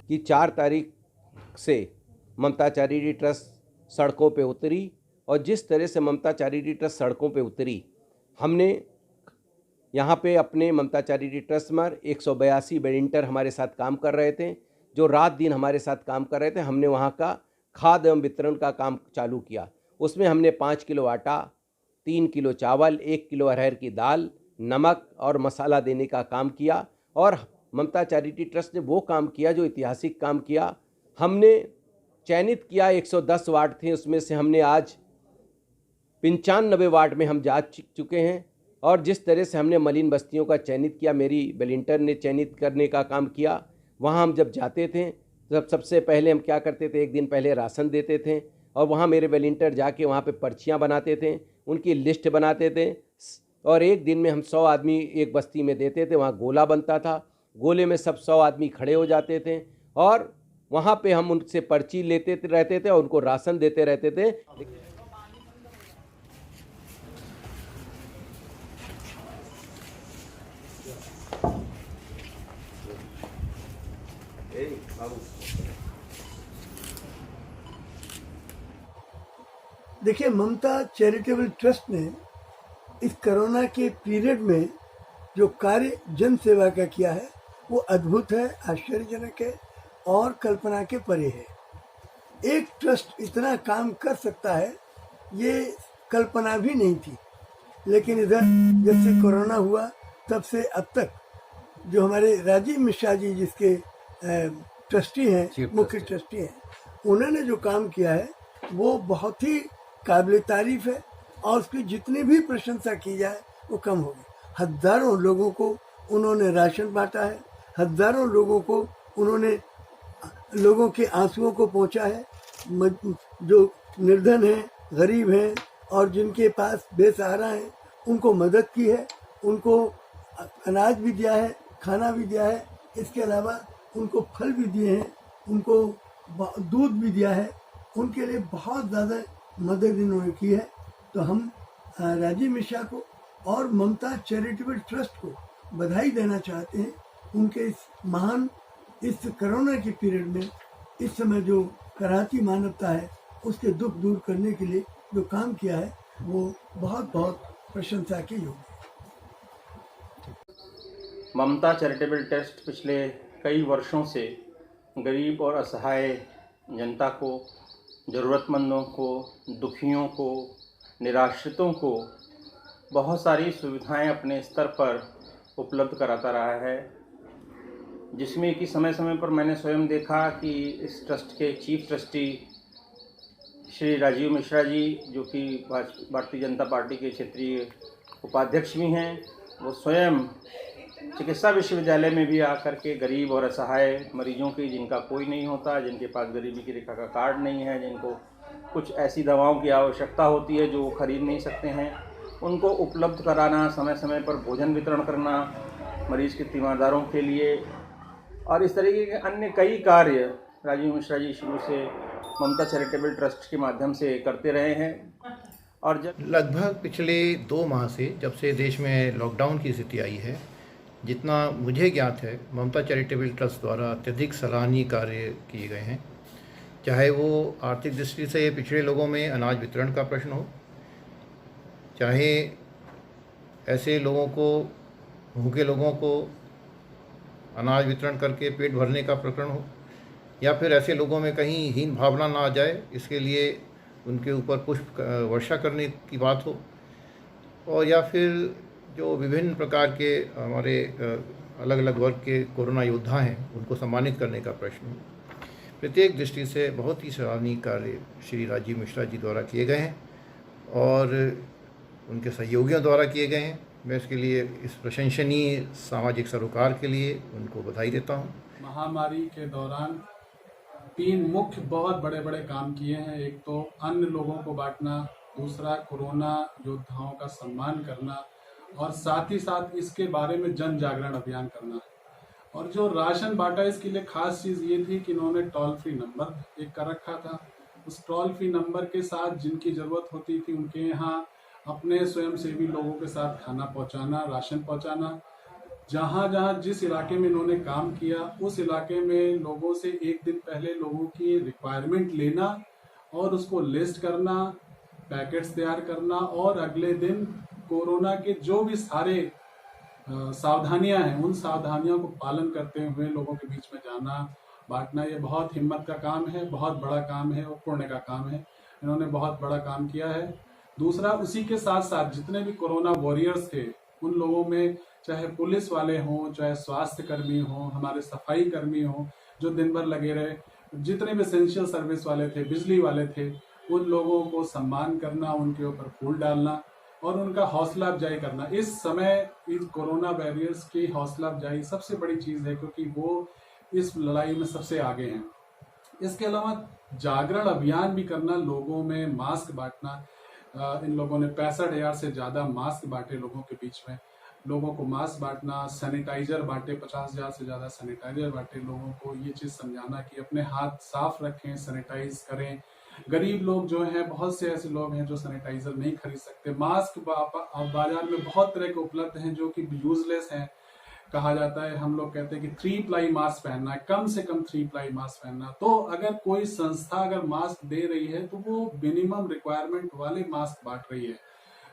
कि 4 तारीख से ममता चैरिटी ट्रस्ट सड़कों पे उतरी और जिस तरह से ममता चैरिटी ट्रस्ट सड़कों पे उतरी, हमने यहाँ पे अपने ममता चैरिटी ट्रस्ट में 182 वॉलंटियर हमारे साथ काम कर रहे थे, जो रात दिन हमारे साथ काम कर रहे थे। हमने वहाँ का खाद्य एवं वितरण का काम चालू किया। उसमें हमने 5 किलो आटा, 3 किलो चावल, 1 किलो अरहर की दाल, नमक और मसाला देने का काम किया। और ममता चैरिटी ट्रस्ट ने वो काम किया जो ऐतिहासिक काम किया। हमने चयनित किया 110 वार्ड थे, उसमें से हमने आज 95 वार्ड में हम जा चुके हैं। और जिस तरह से हमने मलिन बस्तियों का चयनित किया, मेरी वॉलंटियर ने चयनित करने का काम किया। वहाँ हम जब जाते थे तब सबसे पहले हम क्या करते थे, एक दिन पहले राशन देते थे और वहाँ मेरे वॉलंटियर जाके वहाँ पे पर्चियाँ बनाते थे, उनकी लिस्ट बनाते थे और एक दिन में हम 100 आदमी एक बस्ती में देते थे। वहाँ गोला बनता था, गोले में सब 100 आदमी खड़े हो जाते थे और वहाँ पे हम उनसे पर्ची लेते रहते थे और उनको राशन देते रहते थे। देखिए, ममता चैरिटेबल ट्रस्ट ने इस कोरोना के पीरियड में जो कार्य जन सेवा का किया है वो अद्भुत है, आश्चर्यजनक है और कल्पना के परे है। एक ट्रस्ट इतना काम कर सकता है ये कल्पना भी नहीं थी। लेकिन इधर जब से कोरोना हुआ तब से अब तक जो हमारे राजीव मिश्रा जी जिसके ट्रस्टी हैं, मुख्य ट्रस्टी हैं, उन्होंने जो काम किया है वो बहुत ही काबिल तारीफ है और उसकी जितनी भी प्रशंसा की जाए वो कम होगी। हजारों लोगों को उन्होंने राशन बांटा है, हजारों लोगों को उन्होंने लोगों के आंसुओं को पहुंचा है। जो निर्धन हैं, गरीब हैं और जिनके पास बेसहारा हैं उनको मदद की है, उनको अनाज भी दिया है, खाना भी दिया है, इसके अलावा उनको फल भी दिए हैं, उनको दूध भी दिया है, उनके लिए बहुत ज़्यादा मदद इन्होंने की है। तो हम राजीव मिश्रा को और ममता चैरिटेबल ट्रस्ट को बधाई देना चाहते हैं। उनके इस कोरोना के पीरियड में इस समय जो कराहती मानवता है उसके दुख दूर करने के लिए जो काम किया है वो बहुत बहुत प्रशंसा के योग्य है। ममता चैरिटेबल ट्रस्ट पिछले कई वर्षों से गरीब और असहाय जनता को, ज़रूरतमंदों को, दुखियों को, निराश्रितों को बहुत सारी सुविधाएं अपने स्तर पर उपलब्ध कराता रहा है, जिसमें कि समय समय पर मैंने स्वयं देखा कि इस ट्रस्ट के चीफ ट्रस्टी श्री राजीव मिश्रा जी, जो कि भारतीय जनता पार्टी के क्षेत्रीय उपाध्यक्ष भी हैं, वो स्वयं चिकित्सा विश्वविद्यालय में भी आकर के गरीब और असहाय मरीजों की, जिनका कोई नहीं होता, जिनके पास गरीबी की रेखा का कार्ड नहीं है, जिनको कुछ ऐसी दवाओं की आवश्यकता होती है जो वो खरीद नहीं सकते हैं, उनको उपलब्ध कराना, समय समय पर भोजन वितरण करना मरीज के तीमारदारों के लिए और इस तरीके के अन्य कई कार्य राजीव मिश्रा जी शुरू से ममता चैरिटेबल ट्रस्ट के माध्यम से करते रहे हैं। और जब लगभग पिछले 2 माह से, जब से देश में लॉकडाउन की स्थिति आई है, जितना मुझे ज्ञात है, ममता चैरिटेबल ट्रस्ट द्वारा अत्यधिक सराहनीय कार्य किए गए हैं। चाहे वो आर्थिक दृष्टि से पिछड़े लोगों में अनाज वितरण का प्रश्न हो, चाहे ऐसे लोगों को, भूखे लोगों को अनाज वितरण करके पेट भरने का प्रकरण हो, या फिर ऐसे लोगों में कहीं हीन भावना ना आ जाए इसके लिए उनके ऊपर पुष्प वर्षा करने की बात हो, और या फिर जो विभिन्न प्रकार के हमारे अलग अलग वर्ग के कोरोना योद्धा हैं उनको सम्मानित करने का प्रश्न हो। प्रत्येक दृष्टि से बहुत ही सराहनीय कार्य श्री राजीव मिश्रा जी द्वारा किए गए हैं और उनके सहयोगियों द्वारा किए गए हैं। मैं इसके लिए, इस प्रशंसनीय सामाजिक सरोकार के लिए उनको बधाई देता हूँ। महामारी के दौरान 3 मुख्य बहुत बड़े बड़े काम किए हैं। एक तो अन्य लोगों को बांटना, दूसरा कोरोना योद्धाओं का सम्मान करना और साथ ही साथ इसके बारे में जन जागरण अभियान करना। और जो राशन बांटा, इसके लिए खास चीज़ ये थी कि इन्होंने टोल फ्री नंबर एक कर रखा था। उस टोल फ्री नंबर के साथ जिनकी ज़रूरत होती थी उनके यहाँ अपने स्वयंसेवी लोगों के साथ खाना पहुँचाना, राशन पहुँचाना। जहाँ जहाँ जिस इलाके में इन्होंने काम किया उस इलाके में लोगों से एक दिन पहले लोगों की रिक्वायरमेंट लेना और उसको लिस्ट करना, पैकेट्स तैयार करना और अगले दिन कोरोना के जो भी सारे सावधानियां हैं उन सावधानियों को पालन करते हुए लोगों के बीच में जाना, बांटना। ये बहुत हिम्मत का काम है, बहुत बड़ा काम है और पुण्य का काम है। इन्होंने बहुत बड़ा काम किया है। दूसरा, उसी के साथ साथ जितने भी कोरोना वॉरियर्स थे उन लोगों में चाहे पुलिस वाले हों, चाहे स्वास्थ्य कर्मी हों, हमारे सफाई कर्मी हों जो दिन भर लगे रहे, जितने भी एसेंशियल सर्विस वाले थे, बिजली वाले थे, उन लोगों को सम्मान करना, उनके ऊपर फूल डालना और उनका हौसला अफजाई करना। इस समय इस कोरोना वॉरियर्स की हौसला अफजाई सबसे बड़ी चीज़ है क्योंकि वो इस लड़ाई में सबसे आगे हैं। इसके अलावा जागरण अभियान भी करना, लोगों में मास्क बांटना। इन लोगों ने 65,000 से ज़्यादा मास्क बांटे लोगों के बीच में। लोगों को मास्क बांटना, सैनिटाइजर बांटे, 50,000 से ज़्यादा सैनिटाइजर बांटे। लोगों को ये चीज़ समझाना कि अपने हाथ साफ रखें, सैनिटाइज करें। गरीब लोग जो हैं, बहुत से ऐसे लोग हैं जो सैनिटाइजर नहीं खरीद सकते। मास्क बाजार में बहुत तरह के उपलब्ध हैं जो कि यूजलेस हैं। कहा जाता है, हम लोग कहते हैं कि 3 प्लाई मास्क पहनना है, कम से कम 3 प्लाई मास्क पहनना। तो अगर कोई संस्था अगर मास्क दे रही है तो वो मिनिमम रिक्वायरमेंट वाले मास्क बांट रही है।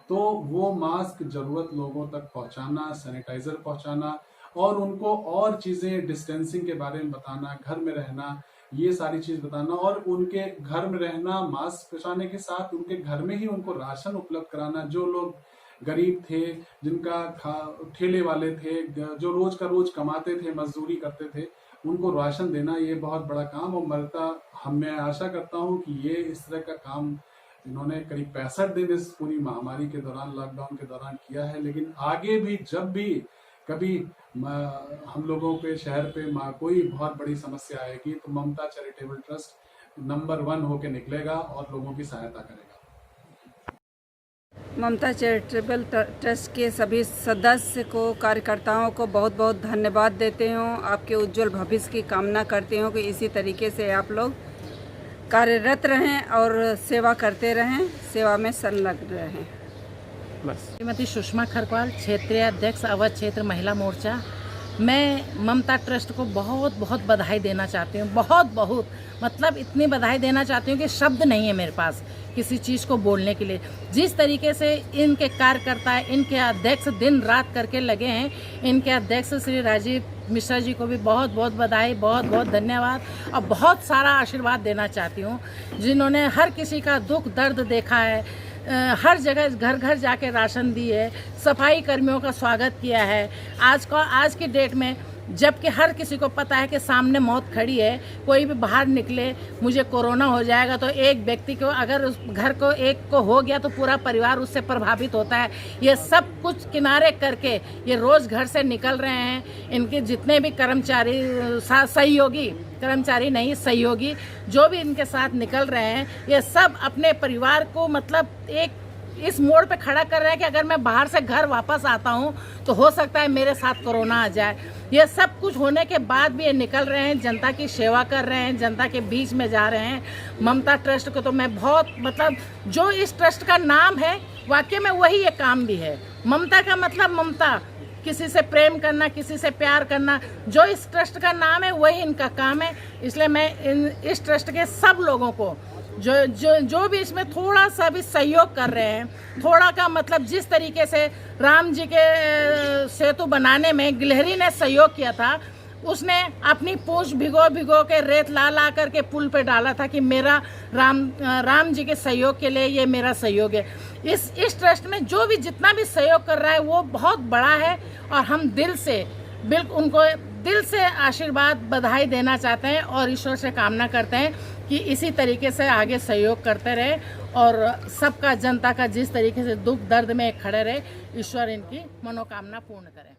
तो वो मास्क जरूरत लोगों तक पहुंचाना, सैनिटाइजर पहुंचाना और उनको और चीजें डिस्टेंसिंग के बारे में बताना, घर में रहना, ये सारी चीज बताना और उनके घर में रहना, मास्क पहुंचाने के साथ उनके घर में ही उनको राशन उपलब्ध कराना। जो लोग गरीब थे, जिनका ठेले वाले थे, जो रोज का रोज कमाते थे, मजदूरी करते थे, उनको राशन देना, ये बहुत बड़ा काम। और मैं आशा करता हूँ कि ये इस तरह का काम इन्होंने करीब 65 दिन इस पूरी महामारी के दौरान, लॉकडाउन के दौरान किया है। लेकिन आगे भी जब भी कभी हम लोगों के शहर पे कोई बहुत बड़ी समस्या आएगी तो ममता चैरिटेबल ट्रस्ट नंबर 1 होके निकलेगा और लोगों की सहायता करेगा। ममता चैरिटेबल ट्रस्ट के सभी सदस्य को, कार्यकर्ताओं को बहुत बहुत धन्यवाद देते हूँ। आपके उज्जवल भविष्य की कामना करती हूँ कि इसी तरीके से आप लोग कार्यरत रहें और सेवा करते रहें, सेवा में संलग्न रहें। बस। श्रीमती सुषमा खरवाल, क्षेत्रीय अध्यक्ष अवध क्षेत्र महिला मोर्चा। मैं ममता ट्रस्ट को बहुत बहुत बधाई देना चाहती हूँ, बहुत मतलब इतनी बधाई देना चाहती हूँ कि शब्द नहीं है मेरे पास किसी चीज़ को बोलने के लिए। जिस तरीके से इनके कार्यकर्ता, इनके अध्यक्ष दिन रात करके लगे हैं, इनके अध्यक्ष श्री राजीव मिश्रा जी को भी बहुत बहुत बधाई, बहुत बहुत धन्यवाद और बहुत सारा आशीर्वाद देना चाहती हूँ, जिन्होंने हर किसी का दुख दर्द देखा है, हर जगह घर घर जाके राशन दिए, सफाई कर्मियों का स्वागत किया है। आज की डेट में जबकि हर किसी को पता है कि सामने मौत खड़ी है, कोई भी बाहर निकले मुझे कोरोना हो जाएगा तो एक व्यक्ति को, अगर उस घर को एक को हो गया तो पूरा परिवार उससे प्रभावित होता है। ये सब कुछ किनारे करके ये रोज़ घर से निकल रहे हैं। इनके जितने भी कर्मचारी, सहयोगी जो भी इनके साथ निकल रहे हैं, ये सब अपने परिवार को मतलब एक इस मोड़ पे खड़ा कर रहे हैं कि अगर मैं बाहर से घर वापस आता हूं तो हो सकता है मेरे साथ कोरोना आ जाए। ये सब कुछ होने के बाद भी ये निकल रहे हैं, जनता की सेवा कर रहे हैं, जनता के बीच में जा रहे हैं। ममता ट्रस्ट को तो मैं बहुत मतलब, जो इस ट्रस्ट का नाम है वाकई में वही ये काम भी है। ममता का मतलब ममता, किसी से प्रेम करना, किसी से प्यार करना, जो इस ट्रस्ट का नाम है वही इनका काम है। इसलिए मैं इस ट्रस्ट के सब लोगों को जो भी इसमें थोड़ा सा भी सहयोग कर रहे हैं, थोड़ा का मतलब जिस तरीके से राम जी के सेतु बनाने में गिलहरी ने सहयोग किया था, उसने अपनी पूंछ भिगो के रेत ला करके पुल पे डाला था कि मेरा राम जी के सहयोग के लिए ये मेरा सहयोग है। इस ट्रस्ट में जो भी जितना भी सहयोग कर रहा है वो बहुत बड़ा है और हम उनको दिल से आशीर्वाद, बधाई देना चाहते हैं और ईश्वर से कामना करते हैं कि इसी तरीके से आगे सहयोग करते रहे और सबका, जनता का जिस तरीके से दुख दर्द में खड़े रहे, ईश्वर इनकी मनोकामना पूर्ण करे।